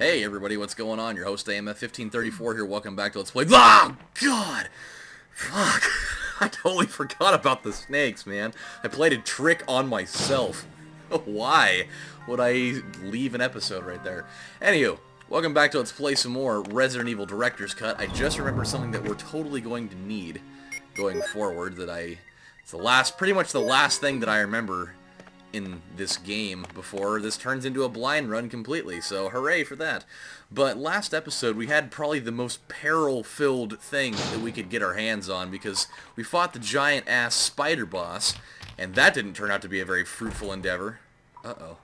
Hey everybody, what's going on? Your host AMF1534 here. Welcome back to Let's Play. Oh God, fuck! I totally forgot about the snakes, man. I played a trick on myself. Why would I leave an episode right there? Anywho, welcome back to Let's Play some more Resident Evil Director's Cut. I just remembered something that we're totally going to need going forward. It's pretty much the last thing that I remember in this game before this turns into a blind run completely, so hooray for that. But last episode we had probably the most peril-filled thing that we could get our hands on because we fought the giant-ass spider boss, and that didn't turn out to be a very fruitful endeavor. Uh-oh.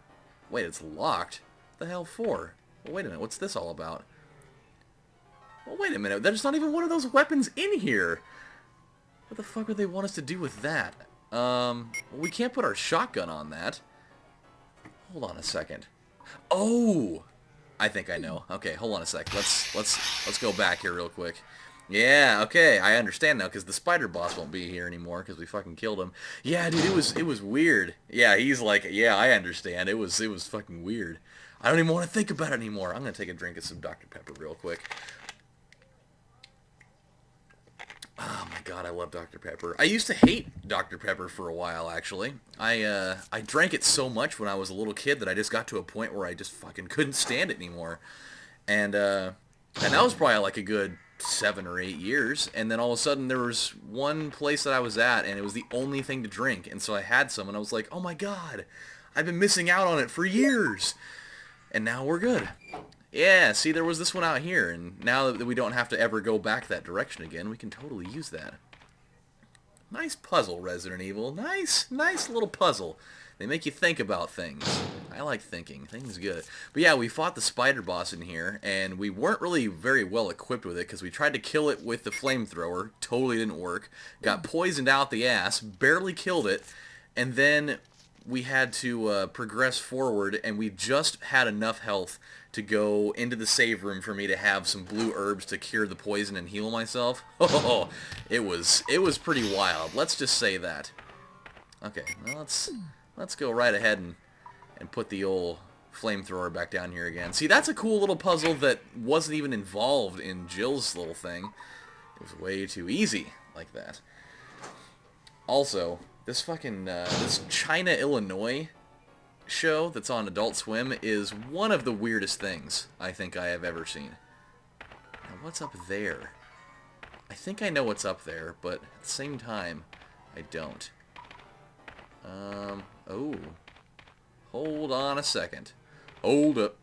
Wait, it's locked? What the hell for? Well, wait a minute, what's this all about? Well, wait a minute, there's not even one of those weapons in here! What the fuck would they want us to do with that? We can't put our shotgun on that. Hold on a second. Oh! I think I know. Okay, hold on a sec. Let's go back here real quick. Yeah, okay, I understand now, because the spider boss won't be here anymore, because we fucking killed him. Yeah, dude, it was weird. Yeah, he's like, yeah, I understand. It was fucking weird. I don't even want to think about it anymore. I'm gonna take a drink of some Dr. Pepper real quick. Oh my god, I love Dr. Pepper. I used to hate Dr. Pepper for a while, actually. I drank it so much when I was a little kid that I just got to a point where I just fucking couldn't stand it anymore. And that was probably like a good 7 or 8 years. And then all of a sudden there was one place that I was at and it was the only thing to drink. And so I had some and I was like, oh my god, I've been missing out on it for years. And now we're good. Yeah, see, there was this one out here, and now that we don't have to ever go back that direction again, we can totally use that. Nice puzzle, Resident Evil. Nice little puzzle. They make you think about things. I like thinking. Things good. But yeah, we fought the spider boss in here, and we weren't really very well equipped with it, because we tried to kill it with the flamethrower. Totally didn't work. Got poisoned out the ass. Barely killed it. And then we had to progress forward, and we just had enough health to go into the save room for me to have some blue herbs to cure the poison and heal myself. Oh, it was pretty wild. Let's just say that. Okay, well, let's go right ahead and put the old flamethrower back down here again. See, that's a cool little puzzle that wasn't even involved in Jill's little thing. It was way too easy like that. Also, this fucking this China, Illinois show that's on Adult Swim is one of the weirdest things I think I have ever seen. Now, what's up there? I think I know what's up there, but at the same time, I don't. Oh. Hold on a second. Hold up.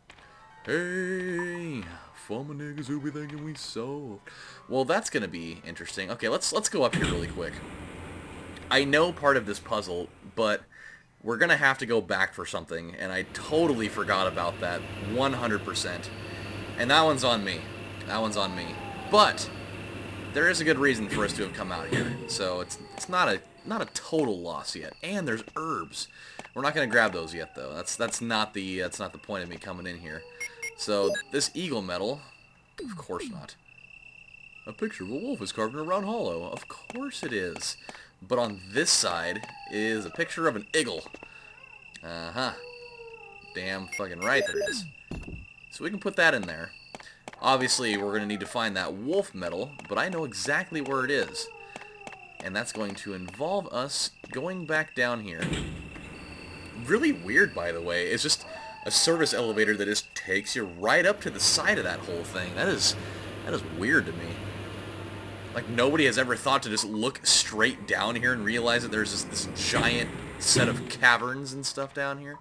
Hey, for my niggas who be thinking we sold. Well, that's gonna be interesting. Okay, let's go up here really quick. I know part of this puzzle, but we're going to have to go back for something, and I totally forgot about that 100%. And that one's on me. That one's on me. But there is a good reason for us to have come out here. So it's not a total loss yet. And there's herbs. We're not going to grab those yet though. That's not the point of me coming in here. So this eagle medal, of course not. A picture of a wolf is carved in a round hollow. Of course it is. But on this side is a picture of an eagle. Uh-huh. Damn fucking right there is. So we can put that in there. Obviously, we're going to need to find that wolf medal, but I know exactly where it is. And that's going to involve us going back down here. Really weird, by the way. It's just a service elevator that just takes you right up to the side of that whole thing. That is weird to me. Like, nobody has ever thought to just look straight down here and realize that there's this giant set of caverns and stuff down here.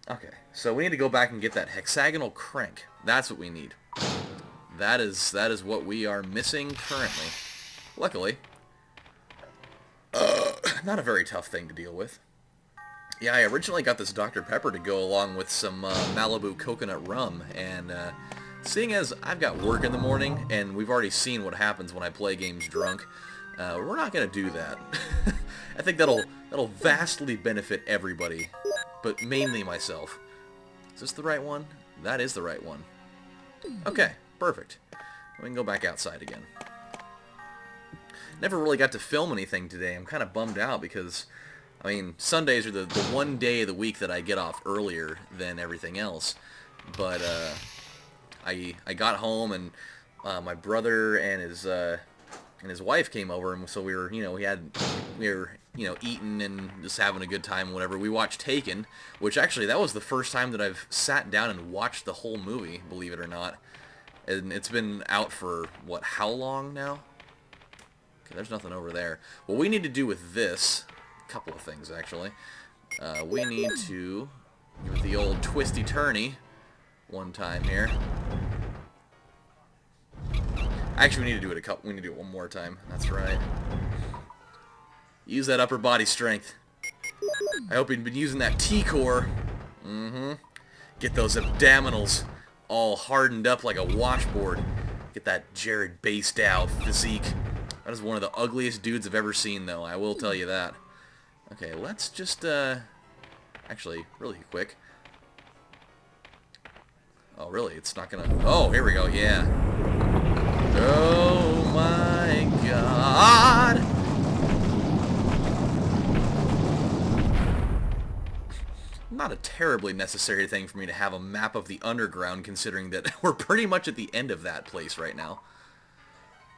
Okay, so we need to go back and get that hexagonal crank. That's what we need. That is what we are missing currently. Luckily. Not a very tough thing to deal with. Yeah, I originally got this Dr. Pepper to go along with some Malibu coconut rum, and seeing as I've got work in the morning, and we've already seen what happens when I play games drunk, we're not going to do that. I think that'll vastly benefit everybody, but mainly myself. Is this the right one? That is the right one. Okay, perfect. We can go back outside again. Never really got to film anything today. I'm kind of bummed out because I mean, Sundays are the one day of the week that I get off earlier than everything else. But I got home, and my brother and his wife came over, and so we were eating and just having a good time, whatever. We watched Taken, which actually that was the first time that I've sat down and watched the whole movie, believe it or not. And it's been out for what, how long now? Okay, there's nothing over there. What we need to do with this, a couple of things actually. We need to give it the old twisty turny one time here. Actually, we need to do it we need to do it one more time. That's right. Use that upper body strength. I hope you've been using that T-core. Get those abdominals all hardened up like a washboard. Get that Jared Bastow physique. That is one of the ugliest dudes I've ever seen, though. I will tell you that. Okay, let's just, actually, really quick. Oh, really? It's not gonna... Oh, here we go. Yeah. Oh, my God. Not a terribly necessary thing for me to have a map of the underground, considering that we're pretty much at the end of that place right now.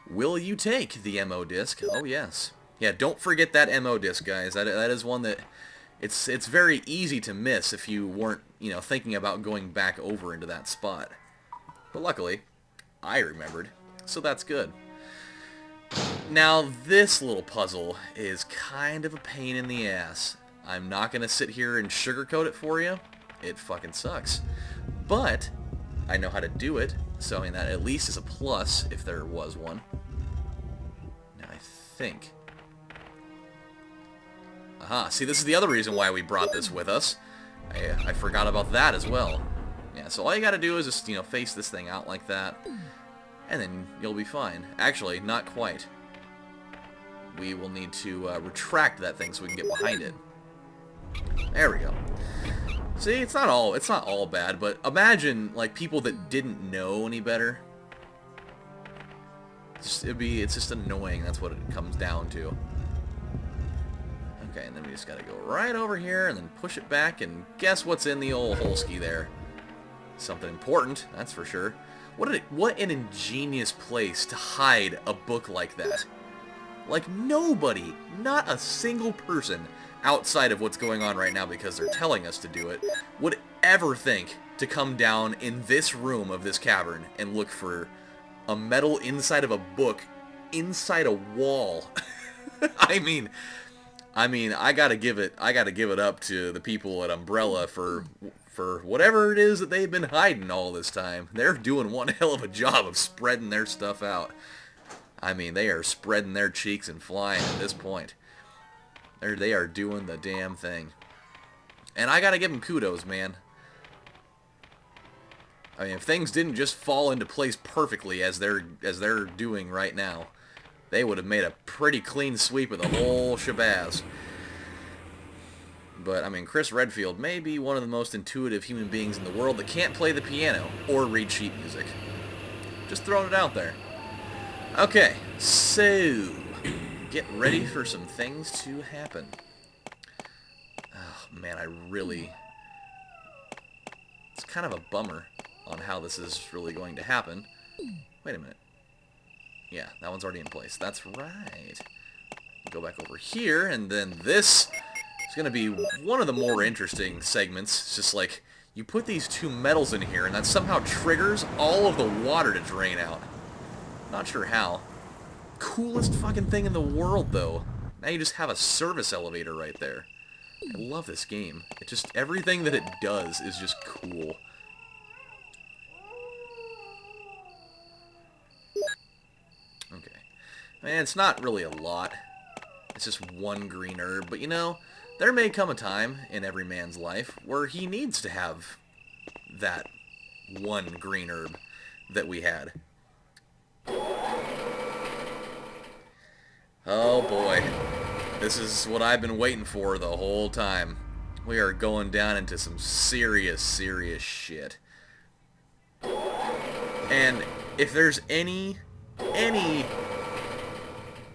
Will you take the MO disc? Oh, yes. Yeah, don't forget that MO disc, guys. That is one that... It's very easy to miss if you weren't, thinking about going back over into that spot. But luckily, I remembered, so that's good. Now, this little puzzle is kind of a pain in the ass. I'm not going to sit here and sugarcoat it for you. It fucking sucks. But I know how to do it, so I mean that at least is a plus if there was one. Now I think... Aha, see, this is the other reason why we brought this with us. I forgot about that as well. Yeah, so all you gotta do is just, face this thing out like that, and then you'll be fine. Actually, not quite. We will need to retract that thing so we can get behind it. There we go. See, it's not all bad, but imagine, like, people that didn't know any better. It's just annoying, that's what it comes down to. Okay, and then we just gotta go right over here and then push it back, and guess what's in the old holski there? Something important, that's for sure. What an ingenious place to hide a book like that. Like, nobody, not a single person outside of what's going on right now because they're telling us to do it, would ever think to come down in this room of this cavern and look for a metal inside of a book inside a wall. I mean, I gotta give it up to the people at Umbrella for whatever it is that they've been hiding all this time. They're doing one hell of a job of spreading their stuff out. I mean, they are spreading their cheeks and flying at this point. They are doing the damn thing. And I gotta give them kudos, man. I mean, if things didn't just fall into place perfectly as they're doing right now, they would have made a pretty clean sweep of the whole shabazz. But, I mean, Chris Redfield may be one of the most intuitive human beings in the world that can't play the piano or read sheet music. Just throwing it out there. Okay, so get ready for some things to happen. Oh, man, it's kind of a bummer on how this is really going to happen. Wait a minute. Yeah, that one's already in place. That's right. Go back over here, and then this is going to be one of the more interesting segments. It's just like, you put these two metals in here, and that somehow triggers all of the water to drain out. Not sure how. Coolest fucking thing in the world, though. Now you just have a service elevator right there. I love this game. Everything that it does is just cool. Okay. I mean, it's not really a lot. It's just one green herb. But, there may come a time in every man's life where he needs to have that one green herb that we had. Oh boy. This is what I've been waiting for the whole time. We are going down into some serious, serious shit. And if there's any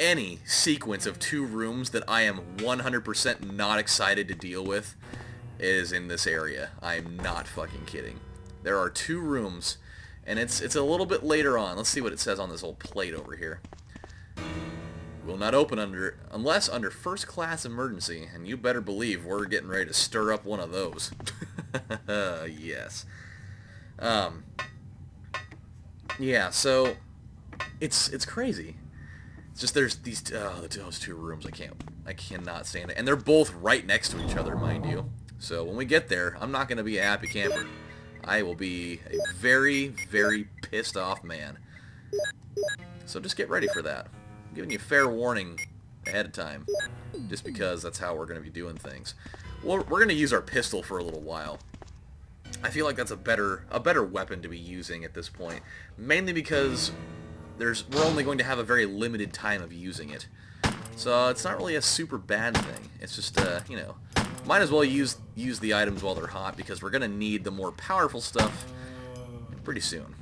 any sequence of 2 rooms that I am 100% not excited to deal with, it is in this area. I'm not fucking kidding. There are 2 rooms, and it's a little bit later on. Let's see what it says on this old plate over here. Will not open unless under first class emergency, and you better believe we're getting ready to stir up one of those. Yes. Yeah, so it's crazy. It's just there's those 2 rooms I cannot stand it. And they're both right next to each other, mind you. So when we get there, I'm not going to be a happy camper. I will be a very, very pissed off man. So just get ready for that. I'm giving you fair warning ahead of time, just because that's how we're going to be doing things. We're going to use our pistol for a little while. I feel like that's a better weapon to be using at this point, mainly because we're only going to have a very limited time of using it. So it's not really a super bad thing. It's just you know, might as well use the items while they're hot, because we're going to need the more powerful stuff pretty soon.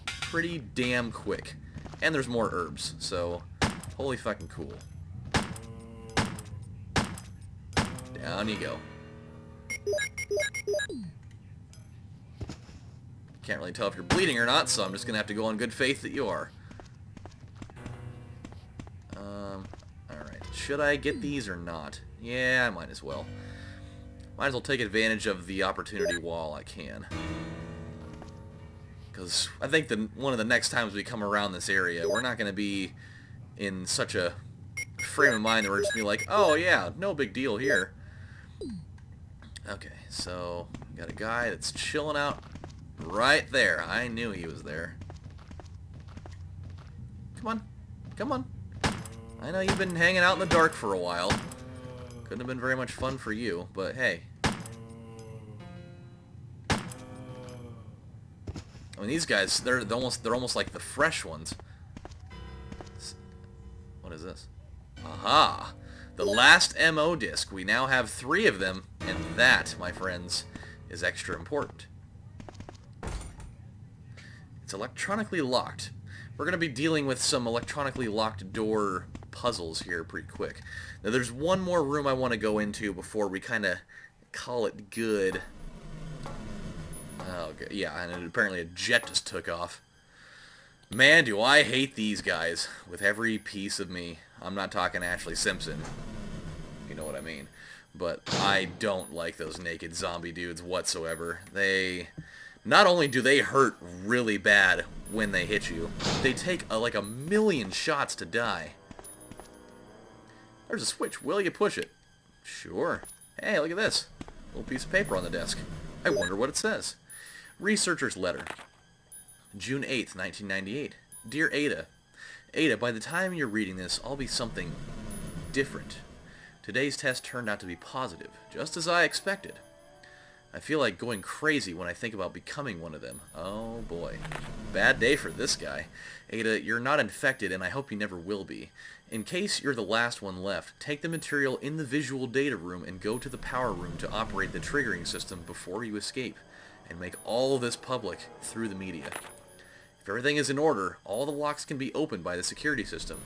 Pretty damn quick. And there's more herbs, so holy fucking cool. Down you go. Can't really tell if you're bleeding or not, so I'm just gonna have to go on good faith that you are. Alright. Should I get these or not? Yeah, I might as well. Might as well take advantage of the opportunity while I can. Because I think one of the next times we come around this area, we're not going to be in such a frame of mind that we're just going to be like, oh yeah, no big deal here. Okay, so got a guy that's chilling out right there. I knew he was there. Come on. Come on. I know you've been hanging out in the dark for a while. Couldn't have been very much fun for you, but hey. I mean, these guys, they're almost like the fresh ones. What is this? Aha! The last MO disc. We now have 3 of them, and that, my friends, is extra important. It's electronically locked. We're going to be dealing with some electronically locked door puzzles here pretty quick. Now, there's one more room I want to go into before we kind of call it good. Oh, okay. Yeah, and apparently a jet just took off. Man, do I hate these guys with every piece of me. I'm not talking Ashley Simpson. You know what I mean. But I don't like those naked zombie dudes whatsoever. Not only do they hurt really bad when they hit you, they take like a million shots to die. There's a switch. Will you push it? Sure. Hey, look at this. Little piece of paper on the desk. I wonder what it says. Researcher's letter. June 8th, 1998. Dear Ada. Ada, by the time you're reading this, I'll be something different. Today's test turned out to be positive, just as I expected. I feel like going crazy when I think about becoming one of them. Oh boy. Bad day for this guy. Ada, you're not infected, and I hope you never will be. In case you're the last one left, take the material in the visual data room and go to the power room to operate the triggering system before you escape, and make all this public through the media. If everything is in order, all the locks can be opened by the security system.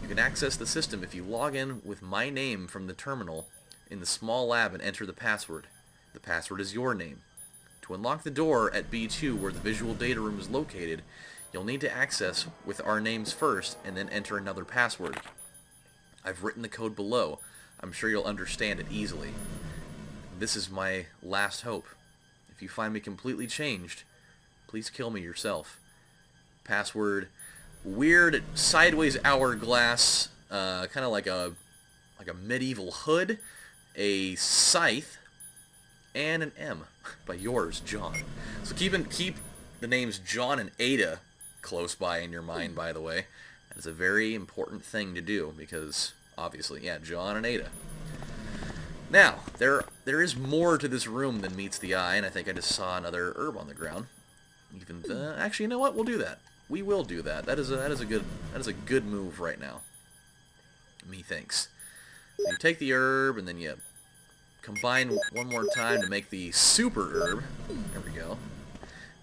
You can access the system if you log in with my name from the terminal in the small lab and enter the password. The password is your name. To unlock the door at B2 where the visual data room is located, you'll need to access with our names first and then enter another password. I've written the code below. I'm sure you'll understand it easily. This is my last hope. If you find me completely changed, please kill me yourself. Password, weird sideways hourglass, kind of like a medieval hood, a scythe, and an M by yours, John. So keep the names John and Ada close by in your mind, by the way. That is a very important thing to do because, obviously, yeah, John and Ada. Now, there is more to this room than meets the eye, and I think I just saw another herb on the ground. Actually, you know what? We'll do that. We will do that. That is a good move right now. Methinks. So you take the herb and then you combine one more time to make the super herb. There we go.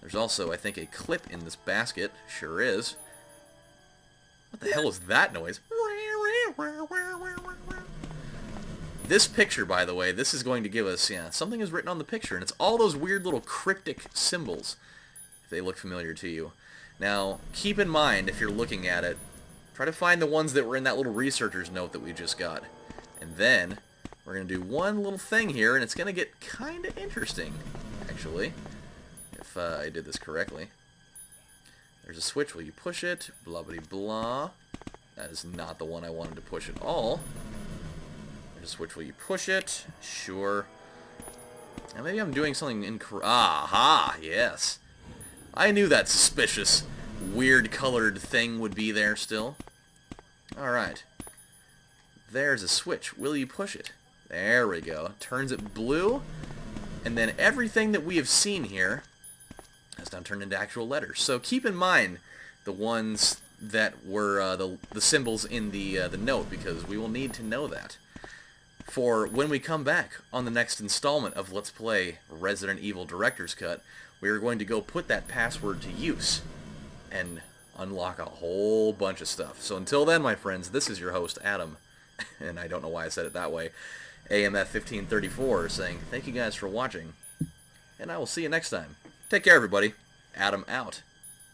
There's also, I think, a clip in this basket. Sure is. What the hell is that noise? This picture, by the way, this is going to give us, yeah, something is written on the picture, and it's all those weird little cryptic symbols, if they look familiar to you. Now, keep in mind, if you're looking at it, try to find the ones that were in that little researcher's note that we just got. And then, we're going to do one little thing here, and it's going to get kind of interesting, actually, if I did this correctly. There's a switch. Will you push it? Blah, blah, blah. That is not the one I wanted to push at all. There's a switch. Will you push it? Sure. Now, maybe I'm doing something incorrect. Aha! Yes. I knew that suspicious, weird-colored thing would be there still. Alright. There's a switch. Will you push it? There we go. Turns it blue. And then everything that we have seen here has now turned into actual letters. So keep in mind the ones that were the symbols in the note, because we will need to know that for when we come back on the next installment of Let's Play Resident Evil Director's Cut. We are going to go put that password to use and unlock a whole bunch of stuff. So until then, my friends, this is your host, Adam, and I don't know why I said it that way, AMF1534, saying thank you guys for watching, and I will see you next time. Take care, everybody. Adam out.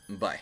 Bye.